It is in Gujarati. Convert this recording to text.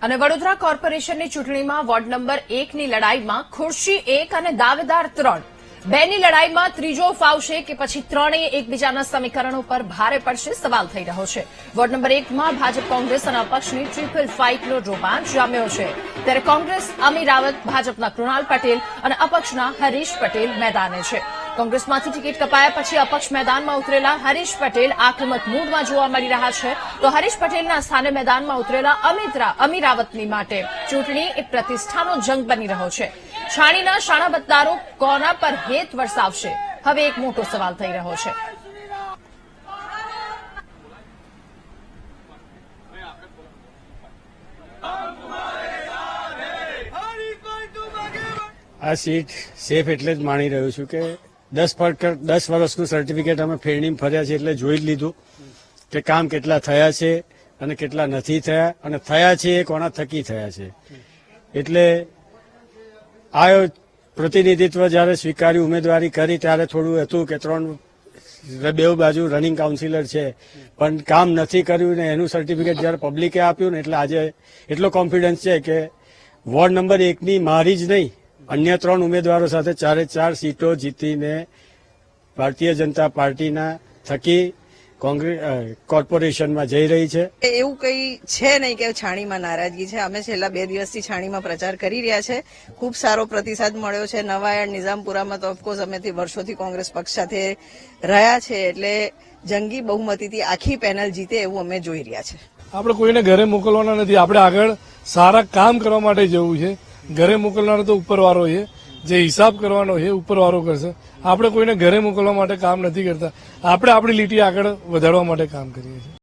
અને વડોદરા કોર્પોરેશનની ચૂંટણીમાં વોર્ડ નંબર 1 ની લડાઈમાં ખુરશી 1 અને દાવેદાર 3 બેની લડાઈમાં ત્રીજો ફાવશે કે પછી ત્રણેય એકબીજાના સમીકરણો પર ભારે પડશે સવાલ થઈ રહ્યો છે। વોર્ડ નંબર 1 માં ભાજપ કોંગ્રેસ અને અપક્ષની ટ્રિપલ ફાઇટનો રોમાંચ જામ્યો છે, ત્યારે કોંગ્રેસ અમી રાવત, ભાજપના કૃણાલ પટેલ અને અપક્ષના હરીશ પટેલ મેદાને છે। કોંગ્રેસમાંથી ટિકિટ કપાયા પછી અપક્ષ મેદાનમાં ઉતરેલા હરીશ પટેલ આક્રમક મૂડમાં જોવા મળી રહ્યા છે, તો હરીશ પટેલના સ્થાને મેદાનમાં ઉતરેલા અમી રાવતની માટે ચૂંટણી એક પ્રતિષ્ઠાનો જંગ બની રહ્યો છે। છાણીના શાણા મતદારો કોના પર હેત વરસાવશે, હવે એક મોટો સવાલ થઈ રહ્યો છે। આ સીટ સેફ એટલે જ માણી રહ્યો છું કે 10 વર્ષનું સર્ટિફિકેટ અમે ફેરણીમાં ફર્યા છે એટલે જોઈ જ લીધું કે કામ કેટલા થયા છે અને કેટલા નથી થયા, અને થયા છે એ કોના થકી થયા છે। એટલે આ પ્રતિનિધિત્વ જયારે સ્વીકાર્યું, ઉમેદવારી કરી ત્યારે થોડું હતું કે બે બાજુ રનિંગ કાઉન્સિલર છે પણ કામ નથી કર્યું ને એનું સર્ટિફિકેટ જયારે પબ્લિકે આપ્યું ને એટલે આજે એટલો કોન્ફિડન્સ છે કે વોર્ડ નંબર 1 ની મારી જ નહીં અન્ય 3 ઉમેદવારો સાથે 4 સીટો જીતીને ભારતીય જનતા પાર્ટીના થકી કોર્પોરેશનમાં જઈ રહી છે। એવું કઈ છે નહીં કે છાણીમાં નારાજગી છે। અમે છેલ્લા 2 દિવસથી છાણીમાં પ્રચાર કરી રહ્યા છે, ખૂબ સારો પ્રતિસાદ મળ્યો છે। નવાયાર્ડ, નિઝામપુરામાં તો ઓફકોર્સ અમે વર્ષોથી કોંગ્રેસ પક્ષ સાથે રહ્યા છે, એટલે જંગી બહુમતીથી આખી પેનલ જીતે એવું અમે જોઈ રહ્યા છે। આપણે કોઈને ઘરે મોકલવાના નથી, આપણે આગળ સારા કામ કરવા માટે જવું છે। ઘરે મોકલવાનો તો ઉપરવાળો છે, જે હિસાબ કરવાનો છે ઉપરવાળો કરશે। આપણે કોઈને ઘરે મોકલવા માટે કામ નથી કરતા, આપણે આપણી લીટી આગળ વધારવા માટે કામ કરીએ છીએ।